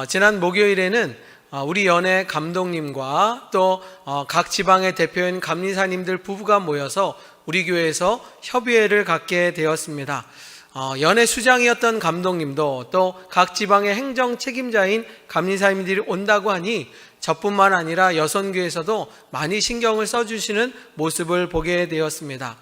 지난 목요일에는 우리 연회 감독님과 또 각 지방의 대표인 감리사님들 부부가 모여서 우리 교회에서 협의회를 갖게 되었습니다. 연회 수장이었던 감독님도 또 각 지방의 행정 책임자인 감리사님들이 온다고 하니 저뿐만 아니라 여선교회에서도 많이 신경을 써주시는 모습을 보게 되었습니다.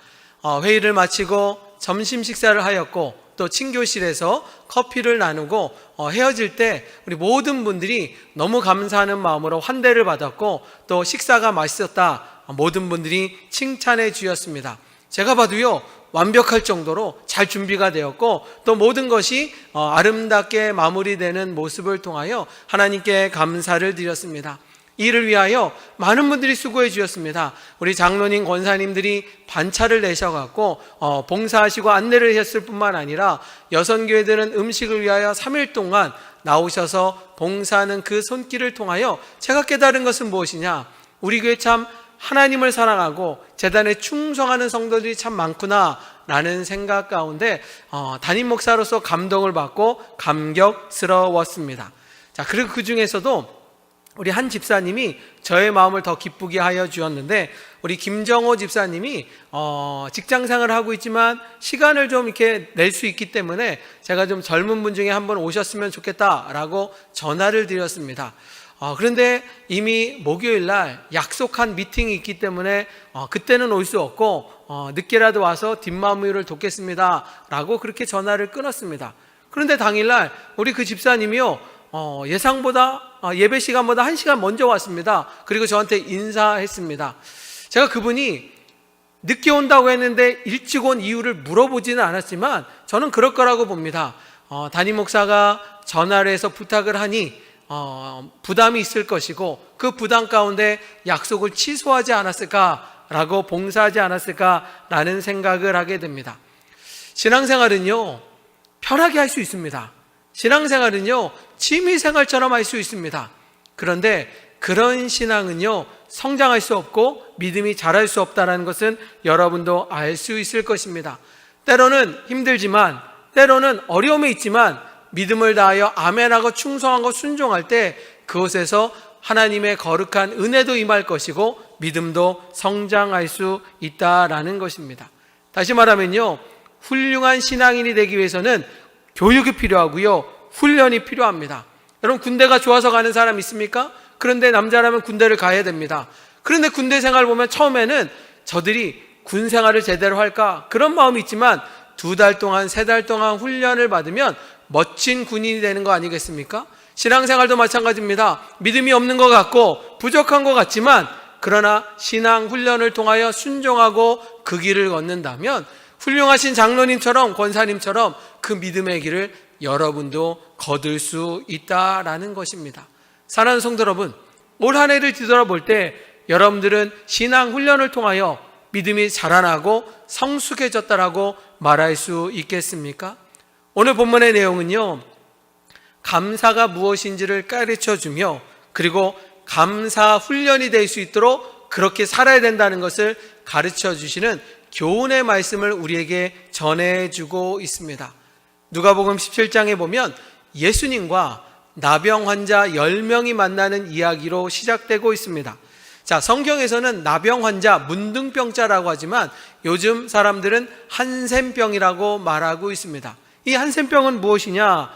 회의를 마치고 점심 식사를 하였고 또 친교실에서 커피를 나누고 헤어질 때 우리 모든 분들이 너무 감사하는 마음으로 환대를 받았고 또 식사가 맛있었다 모든 분들이 칭찬해 주셨습니다. 제가 봐도요 완벽할 정도로 잘 준비가 되었고 또 모든 것이 아름답게 마무리되는 모습을 통하여 하나님께 감사를 드렸습니다. 이를 위하여 많은 분들이 수고해 주셨습니다. 우리 장로님, 권사님들이 반차를 내셔갖고 봉사하시고 안내를 했을 뿐만 아니라 여선교회들은 음식을 위하여 3일 동안 나오셔서 봉사하는 그 손길을 통하여 제가 깨달은 것은 무엇이냐, 우리 교회 참 하나님을 사랑하고 재단에 충성하는 성도들이 참 많구나 라는 생각 가운데 담임 목사로서 감동을 받고 감격스러웠습니다. 자, 그리고 그 중에서도 우리 한 집사님이 저의 마음을 더 기쁘게 하여 주었는데, 우리 김정호 집사님이 직장생활을 하고 있지만 시간을 좀 이렇게 낼 수 있기 때문에 제가 좀 젊은 분 중에 한번 오셨으면 좋겠다라고 전화를 드렸습니다. 그런데 이미 목요일 날 약속한 미팅이 있기 때문에 그때는 올 수 없고 늦게라도 와서 뒷마무리를 돕겠습니다 라고 그렇게 전화를 끊었습니다. 그런데 당일날 우리 그 집사님이요 예상보다 예배 시간보다 1시간 먼저 왔습니다. 그리고 저한테 인사했습니다. 제가 그분이 늦게 온다고 했는데 일찍 온 이유를 물어보지는 않았지만 저는 그럴 거라고 봅니다. 담임 목사가 전화를 해서 부탁을 하니 부담이 있을 것이고 그 부담 가운데 약속을 취소하지 않았을까라고 봉사하지 않았을까라는 생각을 하게 됩니다. 신앙생활은요 편하게 할 수 있습니다. 신앙생활은요 취미생활처럼 할 수 있습니다. 그런데 그런 신앙은요 성장할 수 없고 믿음이 자랄 수 없다는 것은 여러분도 알 수 있을 것입니다. 때로는 힘들지만 때로는 어려움이 있지만 믿음을 다하여 아멘하고 충성하고 순종할 때 그곳에서 하나님의 거룩한 은혜도 임할 것이고 믿음도 성장할 수 있다라는 것입니다. 다시 말하면요 훌륭한 신앙인이 되기 위해서는 교육이 필요하고요 훈련이 필요합니다. 여러분 군대가 좋아서 가는 사람 있습니까? 그런데 남자라면 군대를 가야 됩니다. 그런데 군대 생활 보면 처음에는 저들이 군 생활을 제대로 할까 그런 마음이 있지만 2달 동안 3달 동안 훈련을 받으면 멋진 군인이 되는 거 아니겠습니까? 신앙생활도 마찬가지입니다. 믿음이 없는 것 같고 부족한 것 같지만 그러나 신앙 훈련을 통하여 순종하고 그 길을 걷는다면 훌륭하신 장로님처럼 권사님처럼 그 믿음의 길을 여러분도 거둘 수 있다라는 것입니다. 사랑하는 성도 여러분, 올 한 해를 뒤돌아볼 때 여러분들은 신앙 훈련을 통하여 믿음이 자라나고 성숙해졌다라고 말할 수 있겠습니까? 오늘 본문의 내용은요 감사가 무엇인지를 가르쳐주며 그리고 감사 훈련이 될 수 있도록 그렇게 살아야 된다는 것을 가르쳐주시는 교훈의 말씀을 우리에게 전해주고 있습니다. 누가복음 17장에 보면 예수님과 나병 환자 10명이 만나는 이야기로 시작되고 있습니다. 자, 성경에서는 나병 환자, 문둥병자라고 하지만 요즘 사람들은 한센병이라고 말하고 있습니다. 이 한센병은 무엇이냐?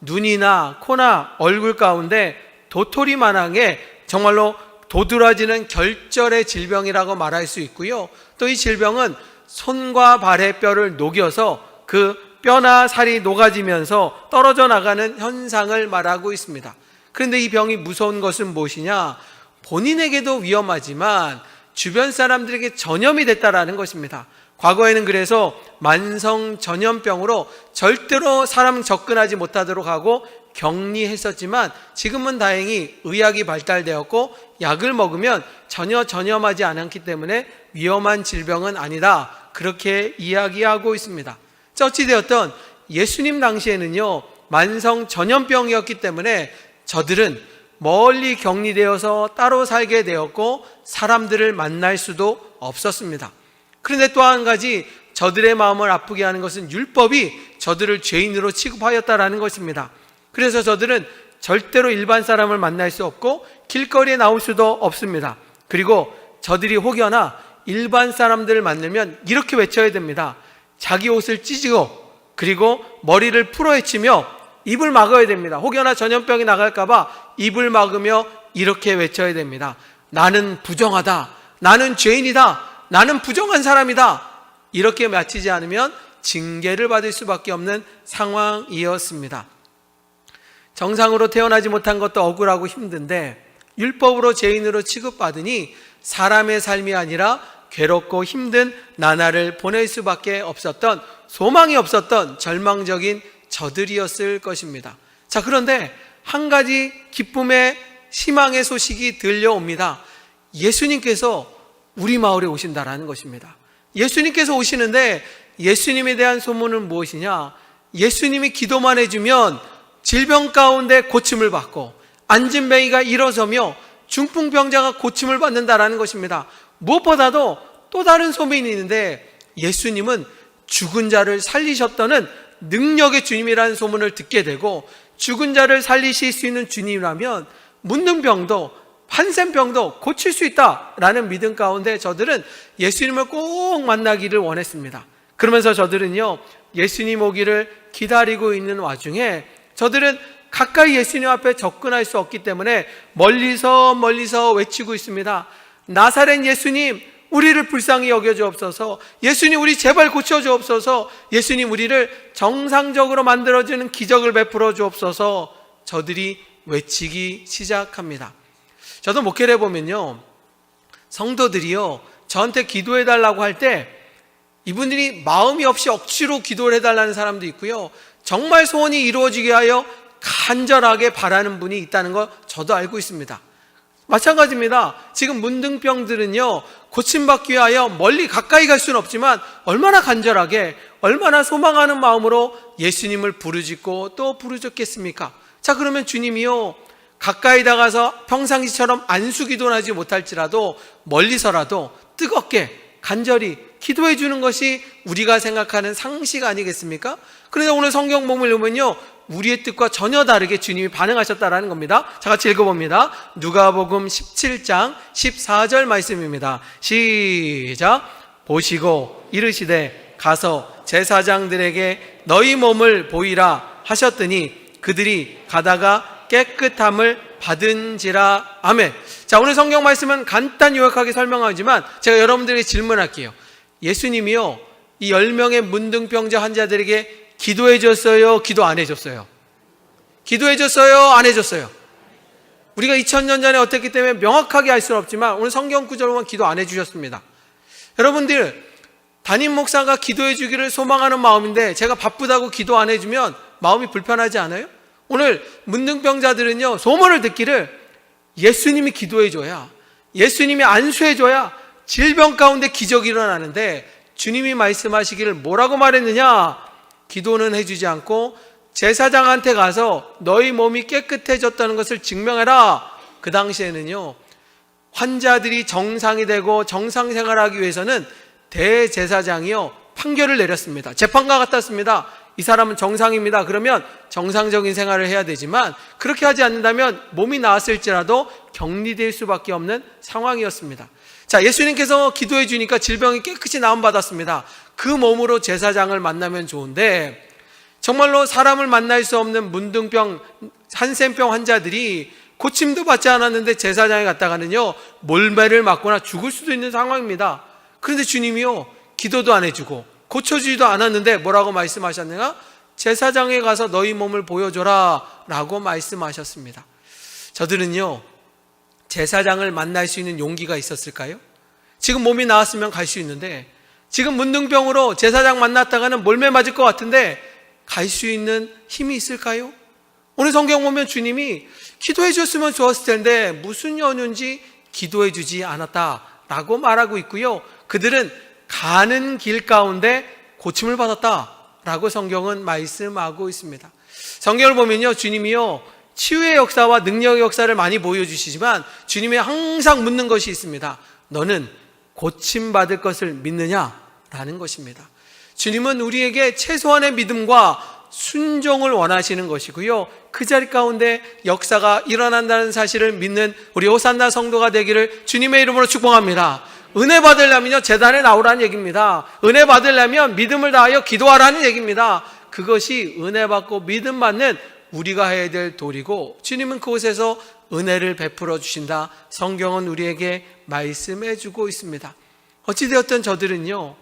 눈이나 코나 얼굴 가운데 도토리만하게 정말로 도드라지는 결절의 질병이라고 말할 수 있고요. 또 이 질병은 손과 발의 뼈를 녹여서 그 뼈나 살이 녹아지면서 떨어져 나가는 현상을 말하고 있습니다. 그런데 이 병이 무서운 것은 무엇이냐? 본인에게도 위험하지만 주변 사람들에게 전염이 됐다라는 것입니다. 과거에는 그래서 만성 전염병으로 절대로 사람 접근하지 못하도록 하고 격리했었지만 지금은 다행히 의학이 발달되었고 약을 먹으면 전혀 전염하지 않았기 때문에 위험한 질병은 아니다 그렇게 이야기하고 있습니다. 어찌되었든 예수님 당시에는요 만성 전염병이었기 때문에 저들은 멀리 격리되어서 따로 살게 되었고 사람들을 만날 수도 없었습니다. 그런데 또 한 가지 저들의 마음을 아프게 하는 것은 율법이 저들을 죄인으로 취급하였다라는 것입니다. 그래서 저들은 절대로 일반 사람을 만날 수 없고 길거리에 나올 수도 없습니다. 그리고 저들이 혹여나 일반 사람들을 만나면 이렇게 외쳐야 됩니다. 자기 옷을 찢고 그리고 머리를 풀어헤치며 입을 막아야 됩니다. 혹여나 전염병이 나갈까봐 입을 막으며 이렇게 외쳐야 됩니다. 나는 부정하다. 나는 죄인이다. 나는 부정한 사람이다. 이렇게 마치지 않으면 징계를 받을 수밖에 없는 상황이었습니다. 정상으로 태어나지 못한 것도 억울하고 힘든데 율법으로 죄인으로 취급받으니 사람의 삶이 아니라 괴롭고 힘든 나날을 보낼 수밖에 없었던, 소망이 없었던 절망적인 저들이었을 것입니다. 자, 그런데 한 가지 기쁨의 희망의 소식이 들려옵니다. 예수님께서 우리 마을에 오신다라는 것입니다. 예수님께서 오시는데 예수님에 대한 소문은 무엇이냐? 예수님이 기도만 해주면 질병 가운데 고침을 받고 안진뱅이가 일어서며 중풍병자가 고침을 받는다라는 것입니다. 무엇보다도 또 다른 소문이 있는데 예수님은 죽은 자를 살리셨다는 능력의 주님이라는 소문을 듣게 되고, 죽은 자를 살리실 수 있는 주님이라면 문둥병도 한센병도 고칠 수 있다라는 믿음 가운데 저들은 예수님을 꼭 만나기를 원했습니다. 그러면서 저들은요, 예수님 오기를 기다리고 있는 와중에 저들은 가까이 예수님 앞에 접근할 수 없기 때문에 멀리서 외치고 있습니다. 나사렛 예수님, 우리를 불쌍히 여겨주옵소서. 예수님, 우리 제발 고쳐주옵소서. 예수님, 우리를 정상적으로 만들어주는 기적을 베풀어 주옵소서. 저들이 외치기 시작합니다. 저도 목회를 해보면요, 성도들이요, 저한테 기도해달라고 할 때 이분들이 마음이 없이 억지로 기도를 해달라는 사람도 있고요, 정말 소원이 이루어지게 하여 간절하게 바라는 분이 있다는 거 저도 알고 있습니다. 마찬가지입니다. 지금 문둥병들은요, 고침받기 위하여 멀리 가까이 갈 수는 없지만 얼마나 간절하게, 얼마나 소망하는 마음으로 예수님을 부르짖고 또 부르짖겠습니까? 자, 그러면 주님이요, 가까이 다가서 평상시처럼 안수기도는 하지 못할지라도 멀리서라도 뜨겁게 간절히 기도해 주는 것이 우리가 생각하는 상식 아니겠습니까? 그런데 오늘 성경 본문을 보면요, 우리의 뜻과 전혀 다르게 주님이 반응하셨다라는 겁니다. 자, 같이 읽어봅니다. 누가복음 17장 14절 말씀입니다. 시작. 보시고 이르시되 가서 제사장들에게 너희 몸을 보이라 하셨더니 그들이 가다가 깨끗함을 받은지라. 아멘. 자, 오늘 성경 말씀은 간단히 요약하게 설명하지만 제가 여러분들에게 질문할게요. 예수님이요, 이 10명의 문둥병자 환자들에게 기도해 줬어요? 기도 안 해줬어요? 기도해 줬어요? 안 해줬어요? 우리가 2000년 전에 어땠기 때문에 명확하게 알 수는 없지만 오늘 성경 구절 보면 기도 안 해주셨습니다. 여러분들, 담임 목사가 기도해 주기를 소망하는 마음인데 제가 바쁘다고 기도 안 해주면 마음이 불편하지 않아요? 오늘 문둥병자들은요, 소문을 듣기를 예수님이 기도해 줘야, 예수님이 안수해 줘야 질병 가운데 기적이 일어나는데, 주님이 말씀하시기를 뭐라고 말했느냐? 기도는 해주지 않고 제사장한테 가서 너희 몸이 깨끗해졌다는 것을 증명해라. 그 당시에는요, 환자들이 정상이 되고 정상 생활하기 위해서는 대제사장이요, 판결을 내렸습니다. 재판과 같았습니다. 이 사람은 정상입니다. 그러면 정상적인 생활을 해야 되지만 그렇게 하지 않는다면 몸이 나았을지라도 격리될 수밖에 없는 상황이었습니다. 자, 예수님께서 기도해 주니까 질병이 깨끗이 나음받았습니다. 그 몸으로 제사장을 만나면 좋은데 정말로 사람을 만날 수 없는 문둥병, 한센병 환자들이 고침도 받지 않았는데 제사장에 갔다가는요, 몰매를 맞거나 죽을 수도 있는 상황입니다. 그런데 주님이요, 기도도 안 해주고 고쳐주지도 않았는데 뭐라고 말씀하셨느냐? 제사장에 가서 너희 몸을 보여줘라 라고 말씀하셨습니다. 저들은요, 제사장을 만날 수 있는 용기가 있었을까요? 지금 몸이 나았으면 갈 수 있는데, 지금 문둥병으로 제사장 만났다가는 몰매 맞을 것 같은데 갈 수 있는 힘이 있을까요? 오늘 성경 보면 주님이 기도해 줬으면 좋았을 텐데 무슨 연유인지 기도해 주지 않았다라고 말하고 있고요, 그들은 가는 길 가운데 고침을 받았다라고 성경은 말씀하고 있습니다. 성경을 보면요, 주님이요, 치유의 역사와 능력의 역사를 많이 보여주시지만 주님이 항상 묻는 것이 있습니다. 너는 고침받을 것을 믿느냐? 라는 것입니다. 주님은 우리에게 최소한의 믿음과 순종을 원하시는 것이고요. 그 자리 가운데 역사가 일어난다는 사실을 믿는 우리 호산나 성도가 되기를 주님의 이름으로 축복합니다. 은혜 받으려면요, 제단에 나오라는 얘기입니다. 은혜 받으려면 믿음을 다하여 기도하라는 얘기입니다. 그것이 은혜 받고 믿음 받는 우리가 해야 될 도리고, 주님은 그곳에서 은혜를 베풀어 주신다. 성경은 우리에게 말씀해 주고 있습니다. 어찌되었든 저들은요,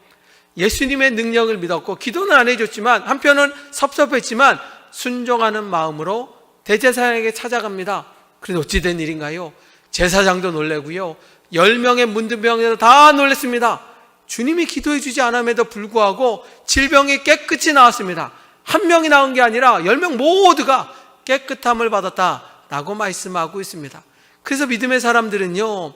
예수님의 능력을 믿었고 기도는 안 해줬지만 한편은 섭섭했지만 순종하는 마음으로 대제사장에게 찾아갑니다. 그런데 어찌된 일인가요? 제사장도 놀래고요, 10명의 문둥병자도 다 놀랐습니다. 주님이 기도해 주지 않음에도 불구하고 질병이 깨끗이 나왔습니다. 한 명이 나온 게 아니라 10명 모두가 깨끗함을 받았다라고 말씀하고 있습니다. 그래서 믿음의 사람들은요,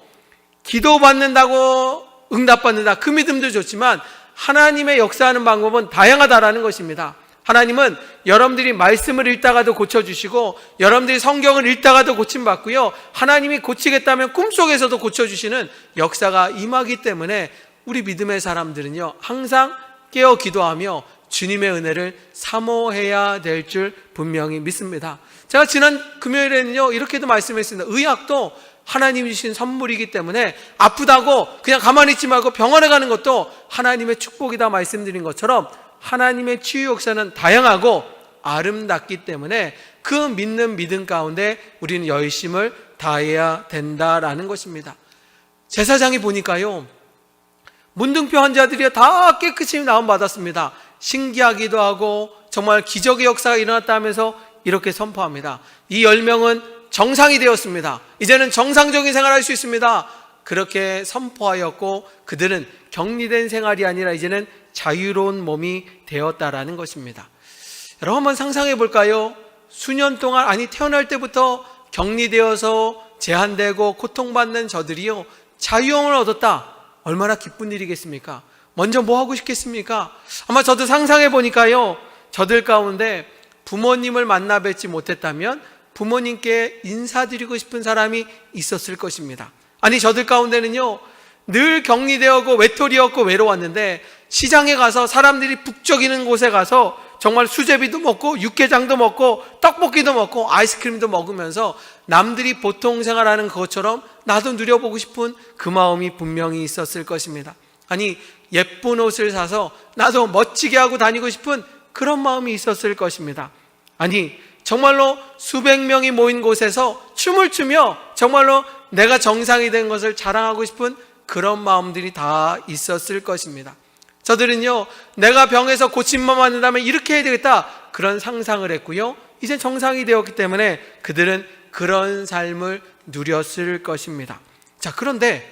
기도받는다고 응답받는다, 그 믿음도 좋지만 하나님의 역사하는 방법은 다양하다라는 것입니다. 하나님은 여러분들이 말씀을 읽다가도 고쳐주시고, 여러분들이 성경을 읽다가도 고침받고요, 하나님이 고치겠다면 꿈속에서도 고쳐주시는 역사가 임하기 때문에 우리 믿음의 사람들은요, 항상 깨어 기도하며 주님의 은혜를 사모해야 될 줄 분명히 믿습니다. 제가 지난 금요일에는요, 이렇게도 말씀했습니다. 의학도 하나님이 주신 선물이기 때문에 아프다고 그냥 가만히 있지 말고 병원에 가는 것도 하나님의 축복이다 말씀드린 것처럼 하나님의 치유 역사는 다양하고 아름답기 때문에 그 믿는 믿음 가운데 우리는 열심을 다해야 된다라는 것입니다. 제사장이 보니까요, 문둥병 환자들이 다 깨끗이 나음받았습니다. 신기하기도 하고 정말 기적의 역사가 일어났다 하면서 이렇게 선포합니다. 이 10명은 정상이 되었습니다. 이제는 정상적인 생활을 할 수 있습니다. 그렇게 선포하였고 그들은 격리된 생활이 아니라 이제는 자유로운 몸이 되었다라는 것입니다. 여러분 한번 상상해 볼까요? 수년 동안, 아니 태어날 때부터 격리되어서 제한되고 고통받는 저들이요, 자유형을 얻었다. 얼마나 기쁜 일이겠습니까? 먼저 뭐 하고 싶겠습니까? 아마 저도 상상해 보니까요, 저들 가운데 부모님을 만나 뵙지 못했다면 부모님께 인사드리고 싶은 사람이 있었을 것입니다. 아니 저들 가운데는요, 늘 격리되었고 외톨이였고 외로웠는데 시장에 가서 사람들이 북적이는 곳에 가서 정말 수제비도 먹고 육개장도 먹고 떡볶이도 먹고 아이스크림도 먹으면서 남들이 보통 생활하는 것처럼 나도 누려보고 싶은 그 마음이 분명히 있었을 것입니다. 아니 예쁜 옷을 사서 나도 멋지게 하고 다니고 싶은 그런 마음이 있었을 것입니다. 아니 정말로 수백 명이 모인 곳에서 춤을 추며 정말로 내가 정상이 된 것을 자랑하고 싶은 그런 마음들이 다 있었을 것입니다. 저들은요, 내가 병에서 고침만 받는다면 이렇게 해야 되겠다, 그런 상상을 했고요, 이제 정상이 되었기 때문에 그들은 그런 삶을 누렸을 것입니다. 자, 그런데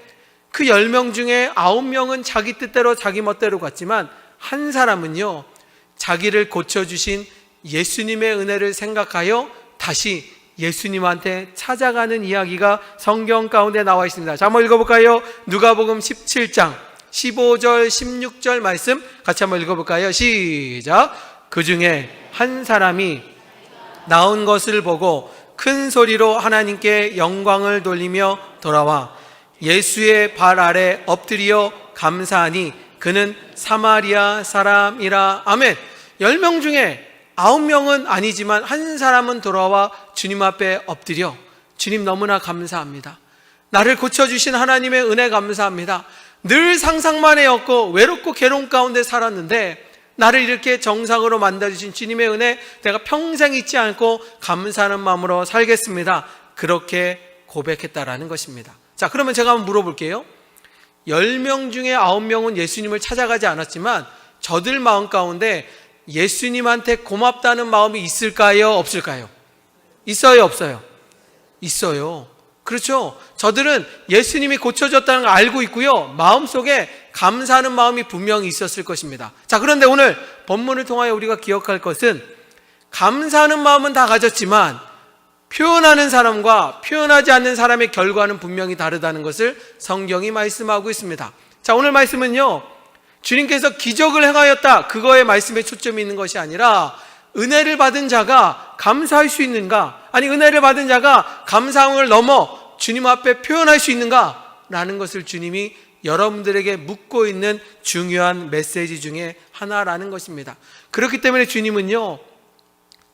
그 10명 중에 9명은 자기 뜻대로 자기 멋대로 갔지만 한 사람은요, 자기를 고쳐주신 예수님의 은혜를 생각하여 다시 예수님한테 찾아가는 이야기가 성경 가운데 나와 있습니다. 자, 한번 읽어볼까요? 누가복음 17장 15절 16절 말씀 같이 한번 읽어볼까요? 시작. 그 중에 한 사람이 나온 것을 보고 큰 소리로 하나님께 영광을 돌리며 돌아와 예수의 발 아래 엎드려 감사하니 그는 사마리아 사람이라. 아멘. 10명 중에 9명은 아니지만 한 사람은 돌아와 주님 앞에 엎드려, 주님 너무나 감사합니다. 나를 고쳐주신 하나님의 은혜 감사합니다. 늘 상상만 해왔고 외롭고 괴로움 가운데 살았는데 나를 이렇게 정상으로 만들어주신 주님의 은혜 내가 평생 잊지 않고 감사하는 마음으로 살겠습니다. 그렇게 고백했다라는 것입니다. 자, 그러면 제가 한번 물어볼게요. 10명 중에 9명은 예수님을 찾아가지 않았지만 저들 마음 가운데 예수님한테 고맙다는 마음이 있을까요? 없을까요? 있어요? 없어요? 있어요. 그렇죠. 저들은 예수님이 고쳐줬다는 걸 알고 있고요, 마음속에 감사하는 마음이 분명히 있었을 것입니다. 자, 그런데 오늘 본문을 통하여 우리가 기억할 것은 감사하는 마음은 다 가졌지만 표현하는 사람과 표현하지 않는 사람의 결과는 분명히 다르다는 것을 성경이 말씀하고 있습니다. 자, 오늘 말씀은요, 주님께서 기적을 행하였다, 그거에 말씀에 초점이 있는 것이 아니라 은혜를 받은 자가 감사할 수 있는가, 아니 은혜를 받은 자가 감사함을 넘어 주님 앞에 표현할 수 있는가 라는 것을 주님이 여러분들에게 묻고 있는 중요한 메시지 중에 하나라는 것입니다. 그렇기 때문에 주님은요,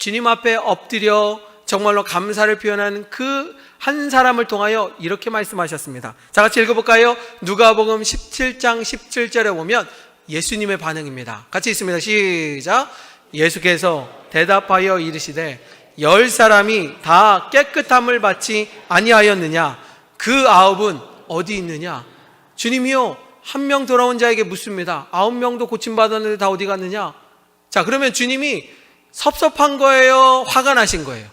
주님 앞에 엎드려 정말로 감사를 표현하는 그 한 사람을 통하여 이렇게 말씀하셨습니다. 자, 같이 읽어볼까요? 누가복음 17장 17절에 보면 예수님의 반응입니다. 같이 있습니다. 시작. 예수께서 대답하여 이르시되 10사람이 다 깨끗함을 받지 아니하였느냐? 그 9은 어디 있느냐? 주님이요, 한 명 돌아온 자에게 묻습니다. 9명도 고침받았는데 다 어디 갔느냐? 자, 그러면 주님이 섭섭한 거예요? 화가 나신 거예요?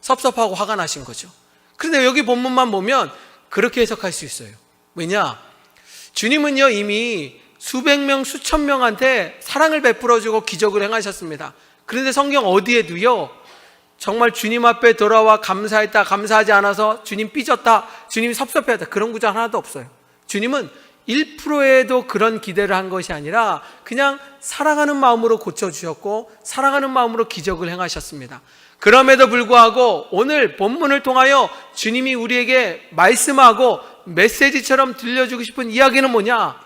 섭섭하고 화가 나신 거죠. 그런데 여기 본문만 보면 그렇게 해석할 수 있어요. 왜냐? 주님은요, 이미 수백 명, 수천 명한테 사랑을 베풀어주고 기적을 행하셨습니다. 그런데 성경 어디에도요, 정말 주님 앞에 돌아와 감사했다, 감사하지 않아서 주님 삐졌다, 주님 섭섭했다, 그런 구절 하나도 없어요. 주님은 1%에도 그런 기대를 한 것이 아니라 그냥 사랑하는 마음으로 고쳐주셨고 사랑하는 마음으로 기적을 행하셨습니다. 그럼에도 불구하고 오늘 본문을 통하여 주님이 우리에게 말씀하고 메시지처럼 들려주고 싶은 이야기는 뭐냐?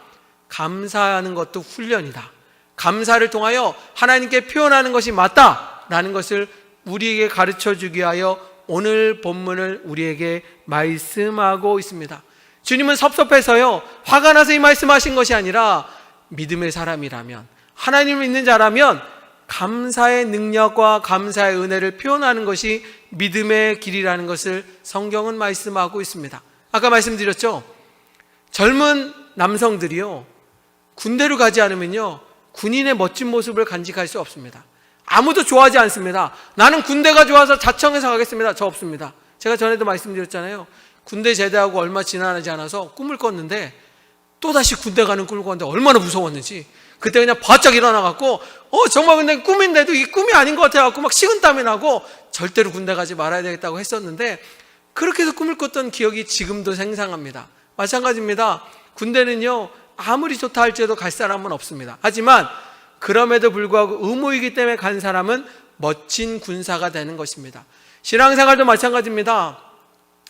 감사하는 것도 훈련이다. 감사를 통하여 하나님께 표현하는 것이 맞다라는 것을 우리에게 가르쳐주기 위하여 오늘 본문을 우리에게 말씀하고 있습니다. 주님은 섭섭해서요, 화가 나서 이 말씀하신 것이 아니라 믿음의 사람이라면, 하나님을 믿는 자라면 감사의 능력과 감사의 은혜를 표현하는 것이 믿음의 길이라는 것을 성경은 말씀하고 있습니다. 아까 말씀드렸죠? 젊은 남성들이요, 군대로 가지 않으면요, 군인의 멋진 모습을 간직할 수 없습니다. 아무도 좋아하지 않습니다. 나는 군대가 좋아서 자청해서 가겠습니다. 저 없습니다. 제가 전에도 말씀드렸잖아요. 군대 제대하고 얼마 지나지 않아서 꿈을 꿨는데 또다시 군대 가는 꿈을 꿨는데 얼마나 무서웠는지, 그때 그냥 바짝 일어나갖고 정말 근데 꿈인데도 이 꿈이 아닌 것 같아갖고 막 식은땀이 나고 절대로 군대 가지 말아야 되겠다고 했었는데, 그렇게 해서 꿈을 꿨던 기억이 지금도 생생합니다. 마찬가지입니다. 군대는요, 아무리 좋다 할지라도 갈 사람은 없습니다. 하지만 그럼에도 불구하고 의무이기 때문에 간 사람은 멋진 군사가 되는 것입니다. 신앙생활도 마찬가지입니다.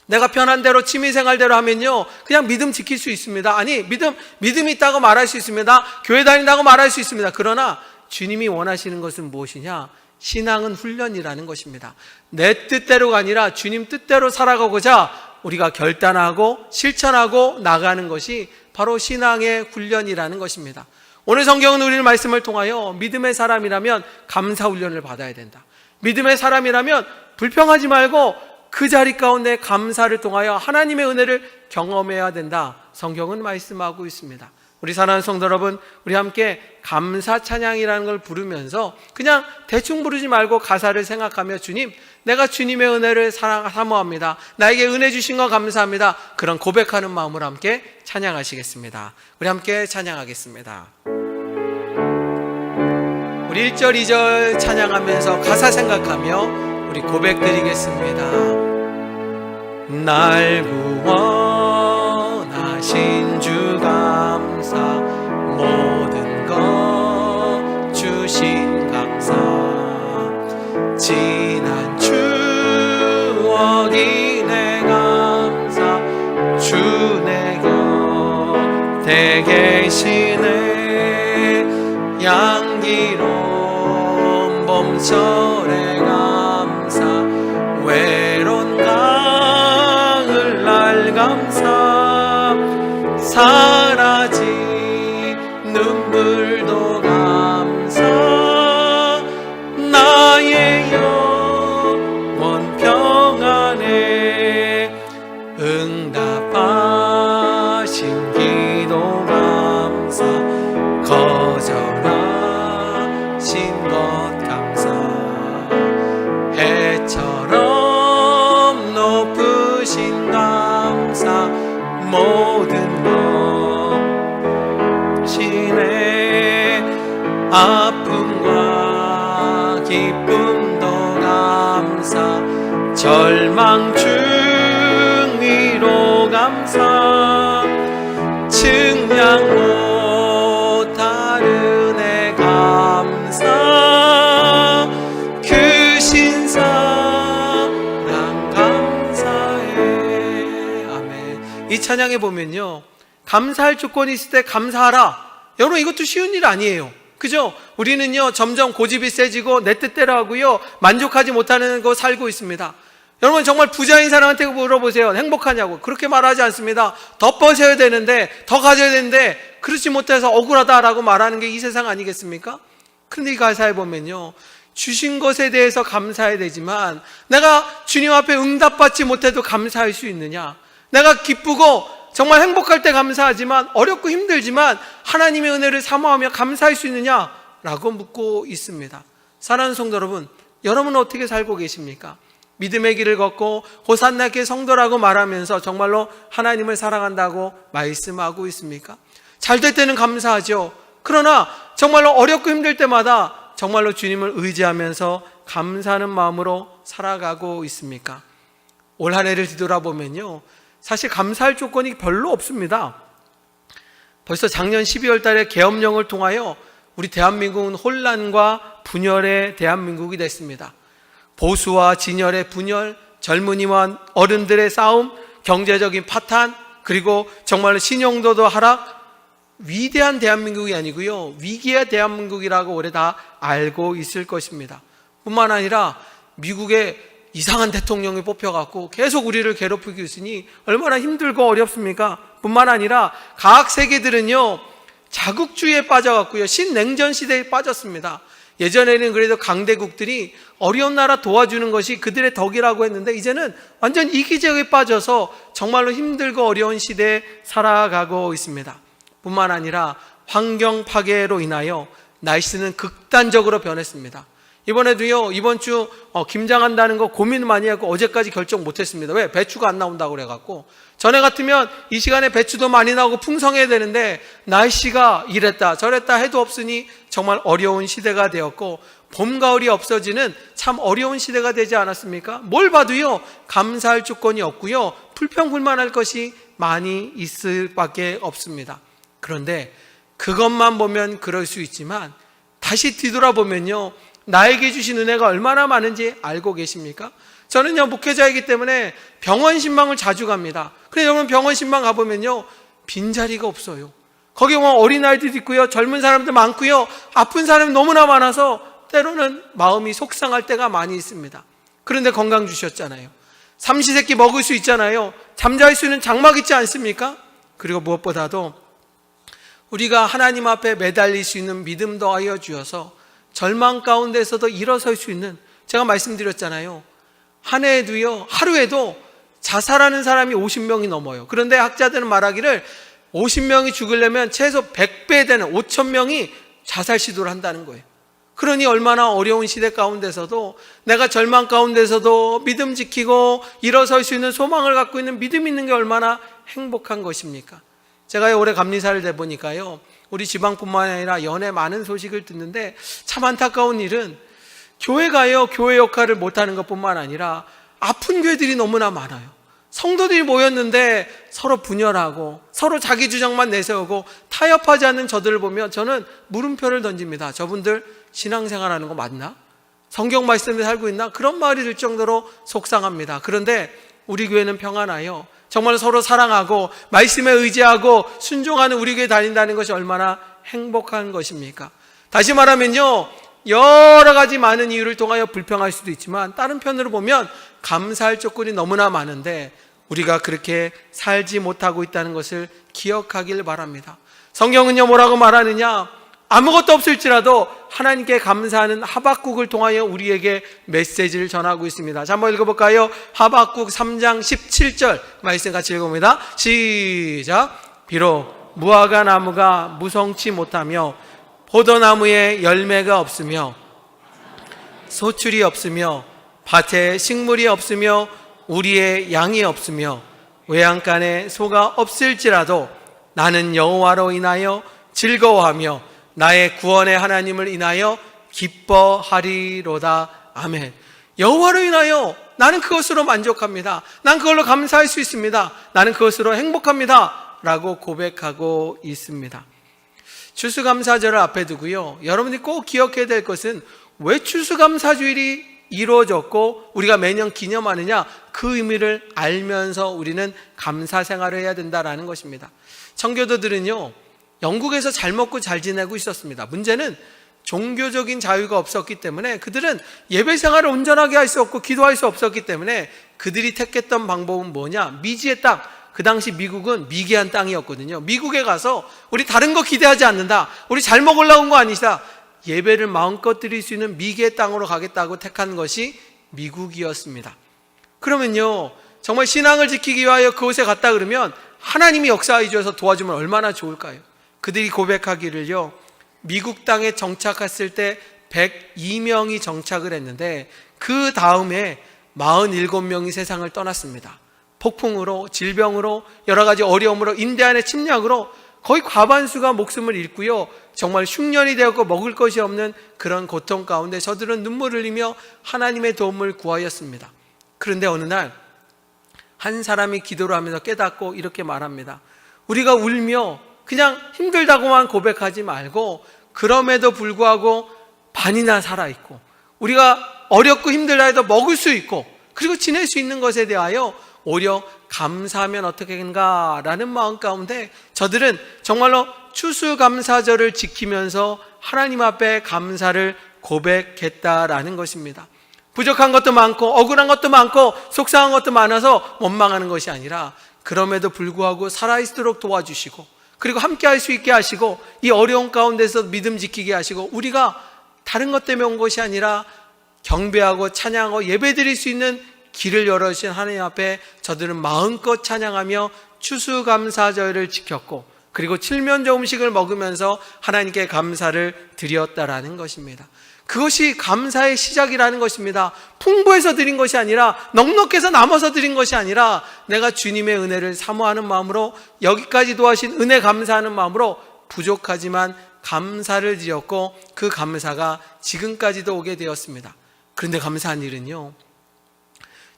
내가 편한 대로 취미생활대로 하면요, 그냥 믿음 지킬 수 있습니다. 아니, 믿음이 있다고 말할 수 있습니다. 교회 다닌다고 말할 수 있습니다. 그러나 주님이 원하시는 것은 무엇이냐? 신앙은 훈련이라는 것입니다. 내 뜻대로가 아니라 주님 뜻대로 살아가고자 우리가 결단하고 실천하고 나가는 것이 바로 신앙의 훈련이라는 것입니다. 오늘 성경은 우리를 말씀을 통하여 믿음의 사람이라면 감사 훈련을 받아야 된다. 믿음의 사람이라면 불평하지 말고 그 자리 가운데 감사를 통하여 하나님의 은혜를 경험해야 된다. 성경은 말씀하고 있습니다. 우리 사랑하는 성도 여러분, 우리 함께 감사 찬양이라는 걸 부르면서 그냥 대충 부르지 말고 가사를 생각하며, 주님, 내가 주님의 은혜를 사모합니다. 나에게 은혜 주신 거 감사합니다. 그런 고백하는 마음으로 함께 찬양하시겠습니다. 우리 함께 찬양하겠습니다. 우리 1절 2절 찬양하면서 가사 생각하며 우리 고백 드리겠습니다. 날 구원하신 주 감사, 모든 것 주신 감사, 지난 추억이 내 감사, 주 내 곁에 계시네, 양기로운 봄철의 감사, 외로운 가을날 감사, 사라진 눈물도 감사, 나의 영원 평안에 응답하신 기도 감사, 거절하신 것 감사, 해처럼 높으신 감사, 모든 것 신의 아픔과 기쁨도 감사, 절망 중위로 감사, 측량 못할 은혜 감사, 그 신사랑 감사해. 아멘. 이 찬양에 보면요, 감사할 조건이 있을 때 감사하라. 여러분, 이것도 쉬운 일 아니에요. 그죠? 우리는요, 점점 고집이 세지고 내 뜻대로 하고요, 만족하지 못하는 거 살고 있습니다. 여러분, 정말 부자인 사람한테 물어보세요. 행복하냐고. 그렇게 말하지 않습니다. 더 버셔야 되는데, 더 가져야 되는데, 그렇지 못해서 억울하다라고 말하는 게 이 세상 아니겠습니까? 그런데 이 가사에 보면요, 주신 것에 대해서 감사해야 되지만, 내가 주님 앞에 응답받지 못해도 감사할 수 있느냐? 내가 기쁘고 정말 행복할 때 감사하지만, 어렵고 힘들지만 하나님의 은혜를 사모하며 감사할 수 있느냐라고 묻고 있습니다. 사랑하는 성도 여러분, 여러분은 어떻게 살고 계십니까? 믿음의 길을 걷고 호산나께 성도라고 말하면서 정말로 하나님을 사랑한다고 말씀하고 있습니까? 잘 될 때는 감사하죠. 그러나 정말로 어렵고 힘들 때마다 정말로 주님을 의지하면서 감사하는 마음으로 살아가고 있습니까? 올 한 해를 뒤돌아보면요, 사실 감사할 조건이 별로 없습니다. 벌써 작년 12월 달에 계엄령을 통하여 우리 대한민국은 혼란과 분열의 대한민국이 됐습니다. 보수와 진열의 분열, 젊은이와 어른들의 싸움, 경제적인 파탄, 그리고 정말로 신용도도 하락, 위대한 대한민국이 아니고요, 위기의 대한민국이라고 올해 다 알고 있을 것입니다. 뿐만 아니라 미국의 이상한 대통령이 뽑혀갖고 계속 우리를 괴롭히고 있으니 얼마나 힘들고 어렵습니까? 뿐만 아니라 각 세계들은요, 자국주의에 빠져갖고요, 신냉전 시대에 빠졌습니다. 예전에는 그래도 강대국들이 어려운 나라 도와주는 것이 그들의 덕이라고 했는데, 이제는 완전 이기적에 빠져서 정말로 힘들고 어려운 시대에 살아가고 있습니다. 뿐만 아니라 환경 파괴로 인하여 날씨는 극단적으로 변했습니다. 이번에도요, 이번 주 김장한다는 거 고민 많이 하고 어제까지 결정 못했습니다. 왜? 배추가 안 나온다고 그래갖고. 전에 같으면 이 시간에 배추도 많이 나오고 풍성해야 되는데 날씨가 이랬다 저랬다 해도 없으니 정말 어려운 시대가 되었고, 봄, 가을이 없어지는 참 어려운 시대가 되지 않았습니까? 뭘 봐도요, 감사할 조건이 없고요, 불평불만할 것이 많이 있을 밖에 없습니다. 그런데 그것만 보면 그럴 수 있지만 다시 뒤돌아보면요, 나에게 주신 은혜가 얼마나 많은지 알고 계십니까? 저는요, 목회자이기 때문에 병원 신방을 자주 갑니다. 그래서 여러분, 병원 신방 가보면요, 빈자리가 없어요. 거기 보면 어린아이들도 있고요, 젊은 사람도 많고요, 아픈 사람이 너무나 많아서 때로는 마음이 속상할 때가 많이 있습니다. 그런데 건강 주셨잖아요. 삼시세끼 먹을 수 있잖아요. 잠잘 수 있는 장막 있지 않습니까? 그리고 무엇보다도 우리가 하나님 앞에 매달릴 수 있는 믿음 더하여 주셔서 절망 가운데서도 일어설 수 있는, 제가 말씀드렸잖아요. 한 해에도요, 하루에도 자살하는 사람이 50명이 넘어요. 그런데 학자들은 말하기를 50명이 죽으려면 최소 100배 되는 5,000명이 자살 시도를 한다는 거예요. 그러니 얼마나 어려운 시대 가운데서도 내가 절망 가운데서도 믿음 지키고 일어설 수 있는 소망을 갖고 있는 믿음 있는 게 얼마나 행복한 것입니까? 제가 올해 감리사를 대보니까요, 우리 지방뿐만 아니라 연에 많은 소식을 듣는데 참 안타까운 일은 교회가요, 교회 역할을 못하는 것뿐만 아니라 아픈 교회들이 너무나 많아요. 성도들이 모였는데 서로 분열하고 서로 자기 주장만 내세우고 타협하지 않는 저들을 보면 저는 물음표를 던집니다. 저분들 신앙생활하는 거 맞나? 성경 말씀에 살고 있나? 그런 말이 들 정도로 속상합니다. 그런데 우리 교회는 평안하여 정말 서로 사랑하고 말씀에 의지하고 순종하는 우리 교회 다닌다는 것이 얼마나 행복한 것입니까? 다시 말하면요, 여러 가지 많은 이유를 통하여 불평할 수도 있지만 다른 편으로 보면 감사할 조건이 너무나 많은데 우리가 그렇게 살지 못하고 있다는 것을 기억하길 바랍니다. 성경은요, 뭐라고 말하느냐? 아무것도 없을지라도 하나님께 감사하는 하박국을 통하여 우리에게 메시지를 전하고 있습니다. 자, 한번 읽어볼까요? 하박국 3장 17절 말씀 같이 읽어봅니다. 시작. 비록 무화과 나무가 무성치 못하며 포도나무에 열매가 없으며 소출이 없으며 밭에 식물이 없으며 우리의 양이 없으며 외양간에 소가 없을지라도 나는 여호와로 인하여 즐거워하며 나의 구원의 하나님을 인하여 기뻐하리로다. 아멘. 여호와로 인하여 나는 그것으로 만족합니다. 난 그걸로 감사할 수 있습니다. 나는 그것으로 행복합니다 라고 고백하고 있습니다. 추수감사절을 앞에 두고요, 여러분이 꼭 기억해야 될 것은 왜 추수감사주일이 이루어졌고 우리가 매년 기념하느냐, 그 의미를 알면서 우리는 감사 생활을 해야 된다라는 것입니다. 청교도들은요, 영국에서 잘 먹고 잘 지내고 있었습니다. 문제는 종교적인 자유가 없었기 때문에 그들은 예배 생활을 온전하게 할 수 없고 기도할 수 없었기 때문에 그들이 택했던 방법은 뭐냐? 미지의 땅. 그 당시 미국은 미개한 땅이었거든요. 미국에 가서 우리 다른 거 기대하지 않는다. 우리 잘 먹으려고 온 거 아니다. 예배를 마음껏 드릴 수 있는 미개의 땅으로 가겠다고 택한 것이 미국이었습니다. 그러면요, 정말 신앙을 지키기 위하여 그곳에 갔다 그러면 하나님이 역사해 주셔서 도와주면 얼마나 좋을까요? 그들이 고백하기를요, 미국 땅에 정착했을 때 102명이 정착을 했는데 그 다음에 47명이 세상을 떠났습니다. 폭풍으로, 질병으로, 여러 가지 어려움으로, 인디안의 침략으로 거의 과반수가 목숨을 잃고요, 정말 흉년이 되었고 먹을 것이 없는 그런 고통 가운데 저들은 눈물을 흘리며 하나님의 도움을 구하였습니다. 그런데 어느 날 한 사람이 기도를 하면서 깨닫고 이렇게 말합니다. 우리가 울며 그냥 힘들다고만 고백하지 말고 그럼에도 불구하고 반이나 살아있고 우리가 어렵고 힘들다 해도 먹을 수 있고 그리고 지낼 수 있는 것에 대하여 오히려 감사하면 어떻겠는가라는 마음 가운데 저들은 정말로 추수감사절을 지키면서 하나님 앞에 감사를 고백했다라는 것입니다. 부족한 것도 많고 억울한 것도 많고 속상한 것도 많아서 원망하는 것이 아니라 그럼에도 불구하고 살아있도록 도와주시고 그리고 함께 할 수 있게 하시고 이 어려운 가운데서 믿음 지키게 하시고 우리가 다른 것 때문에 온 것이 아니라 경배하고 찬양하고 예배드릴 수 있는 길을 열어주신 하나님 앞에 저들은 마음껏 찬양하며 추수감사절을 지켰고 그리고 칠면조 음식을 먹으면서 하나님께 감사를 드렸다라는 것입니다. 그것이 감사의 시작이라는 것입니다. 풍부해서 드린 것이 아니라 넉넉해서 남아서 드린 것이 아니라 내가 주님의 은혜를 사모하는 마음으로 여기까지도 하신 은혜 감사하는 마음으로 부족하지만 감사를 드렸고 그 감사가 지금까지도 오게 되었습니다. 그런데 감사한 일은요,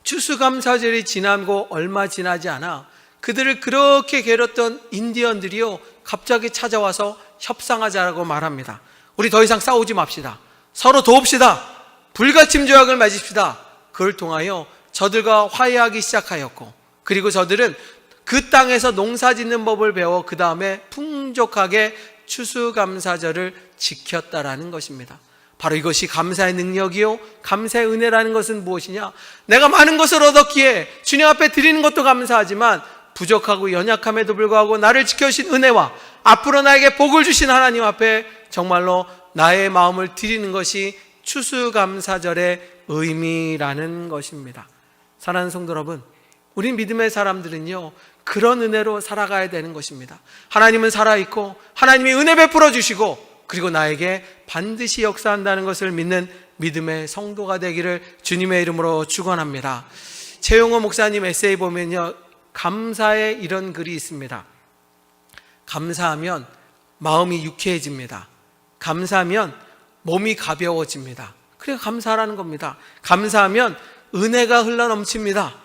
추수감사절이 지나고 얼마 지나지 않아 그들을 그렇게 괴롭던 인디언들이요 갑자기 찾아와서 협상하자라고 말합니다. 우리 더 이상 싸우지 맙시다. 서로 도웁시다. 불가침 조약을 맺읍시다. 그걸 통하여 저들과 화해하기 시작하였고 그리고 저들은 그 땅에서 농사 짓는 법을 배워 그 다음에 풍족하게 추수감사절을 지켰다라는 것입니다. 바로 이것이 감사의 능력이요 감사의 은혜라는 것은 무엇이냐? 내가 많은 것을 얻었기에 주님 앞에 드리는 것도 감사하지만 부족하고 연약함에도 불구하고 나를 지켜주신 은혜와 앞으로 나에게 복을 주신 하나님 앞에 정말로 나의 마음을 드리는 것이 추수감사절의 의미라는 것입니다. 사랑하는 성도 여러분, 우리 믿음의 사람들은요 그런 은혜로 살아가야 되는 것입니다. 하나님은 살아있고 하나님이 은혜 베풀어 주시고 그리고 나에게 반드시 역사한다는 것을 믿는 믿음의 성도가 되기를 주님의 이름으로 축원합니다. 최용호 목사님 에세이 보면요 감사의 이런 글이 있습니다. 감사하면 마음이 유쾌해집니다. 감사하면 몸이 가벼워집니다. 그래서 감사하라는 겁니다. 감사하면 은혜가 흘러넘칩니다.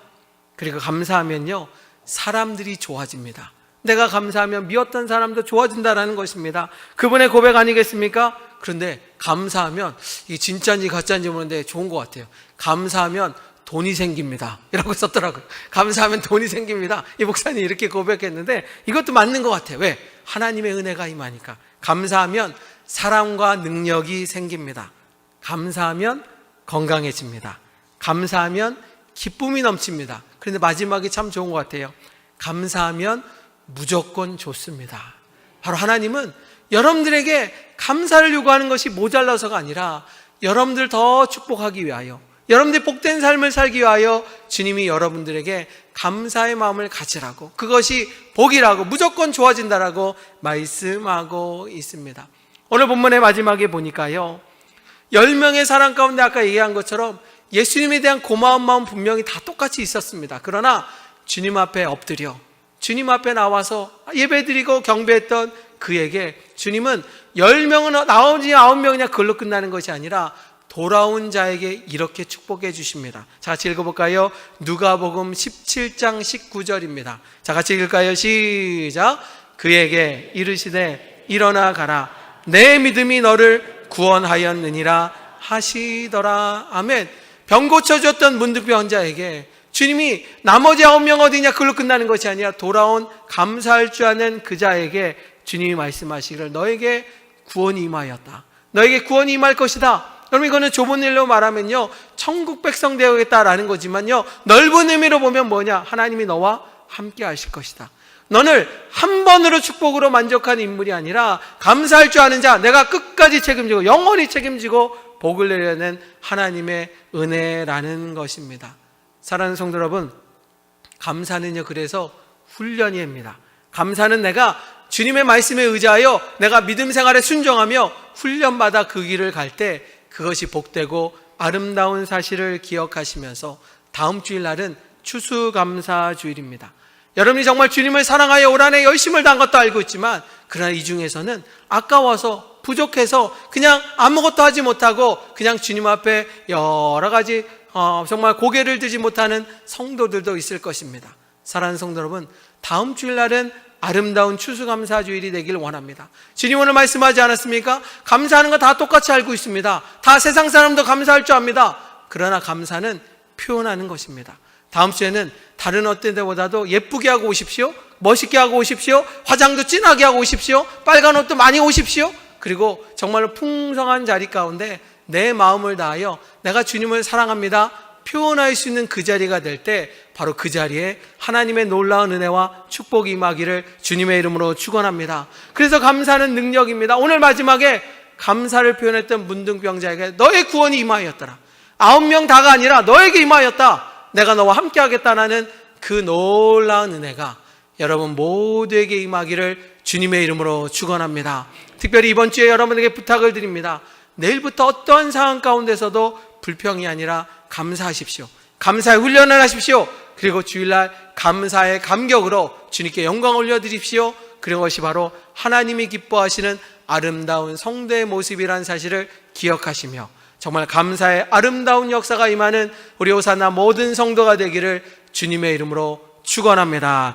그리고 감사하면요 사람들이 좋아집니다. 내가 감사하면 미웠던 사람도 좋아진다라는 것입니다. 그분의 고백 아니겠습니까? 그런데 감사하면 이게 진짜인지 가짜인지 모르는데 좋은 것 같아요. 감사하면 돈이 생깁니다 이라고 썼더라고요. 감사하면 돈이 생깁니다. 이 목사님이 이렇게 고백했는데 이것도 맞는 것 같아요. 왜? 하나님의 은혜가 임하니까. 감사하면 사랑과 능력이 생깁니다. 감사하면 건강해집니다. 감사하면 기쁨이 넘칩니다. 그런데 마지막이 참 좋은 것 같아요. 감사하면 무조건 좋습니다. 바로 하나님은 여러분들에게 감사를 요구하는 것이 모자라서가 아니라 여러분들 더 축복하기 위하여 여러분들이 복된 삶을 살기 위하여 주님이 여러분들에게 감사의 마음을 가지라고 그것이 복이라고 무조건 좋아진다라고 말씀하고 있습니다. 오늘 본문의 마지막에 보니까요 10명의 사람 가운데 아까 얘기한 것처럼 예수님에 대한 고마운 마음 분명히 다 똑같이 있었습니다. 그러나 주님 앞에 엎드려 주님 앞에 나와서 예배드리고 경배했던 그에게 주님은 10명은 나오지 9명이냐 그걸로 끝나는 것이 아니라 돌아온 자에게 이렇게 축복해 주십니다. 자, 같이 읽어볼까요? 누가복음 17장 19절입니다. 자, 같이 읽을까요? 시작. 그에게 이르시되 일어나 가라. 내 믿음이 너를 구원하였느니라 하시더라. 아멘. 병 고쳐줬던 문득병 자에게 주님이 나머지 9명 어디냐 그걸로 끝나는 것이 아니라 돌아온 감사할 줄 아는 그 자에게 주님이 말씀하시기를 너에게 구원이 임하였다. 너에게 구원이 임할 것이다. 여러분 이거는 좁은 일로 말하면요 천국 백성 되어야겠다라는 거지만요 넓은 의미로 보면 뭐냐, 하나님이 너와 함께 하실 것이다. 너를 한 번으로 축복으로 만족하는 인물이 아니라 감사할 줄 아는 자, 내가 끝까지 책임지고 영원히 책임지고 복을 내려는 하나님의 은혜라는 것입니다. 사랑하는 성도 여러분, 감사는요 그래서 훈련입니다. 감사는 내가 주님의 말씀에 의지하여 내가 믿음 생활에 순종하며 훈련받아 그 길을 갈 때 그것이 복되고 아름다운 사실을 기억하시면서 다음 주일날은 추수감사주일입니다. 여러분이 정말 주님을 사랑하여 올 한해 열심을 다한 것도 알고 있지만 그러나 이 중에서는 아까워서 부족해서 그냥 아무것도 하지 못하고 그냥 주님 앞에 여러 가지 정말 고개를 들지 못하는 성도들도 있을 것입니다. 사랑하는 성도 여러분, 다음 주일날은 아름다운 추수감사주일이 되길 원합니다. 주님 오늘 말씀하지 않았습니까? 감사하는 거 다 똑같이 알고 있습니다. 다 세상 사람도 감사할 줄 압니다. 그러나 감사는 표현하는 것입니다. 다음 주에는 다른 어떤 데보다도 예쁘게 하고 오십시오. 멋있게 하고 오십시오. 화장도 진하게 하고 오십시오. 빨간 옷도 많이 오십시오. 그리고 정말로 풍성한 자리 가운데 내 마음을 다하여 내가 주님을 사랑합니다 표현할 수 있는 그 자리가 될 때 바로 그 자리에 하나님의 놀라운 은혜와 축복이 임하기를 주님의 이름으로 축원합니다. 그래서 감사는 능력입니다. 오늘 마지막에 감사를 표현했던 문둥병자에게 너의 구원이 임하였더라. 9명 다가 아니라 너에게 임하였다. 내가 너와 함께 하겠다라는 그 놀라운 은혜가 여러분 모두에게 임하기를 주님의 이름으로 축원합니다. 특별히 이번 주에 여러분에게 부탁을 드립니다. 내일부터 어떠한 상황 가운데서도 불평이 아니라 감사하십시오. 감사의 훈련을 하십시오. 그리고 주일날 감사의 감격으로 주님께 영광 올려드립시오. 그것이 바로 하나님이 기뻐하시는 아름다운 성도의 모습이라는 사실을 기억하시며 정말 감사의 아름다운 역사가 임하는 우리 호산나 모든 성도가 되기를 주님의 이름으로 축원합니다.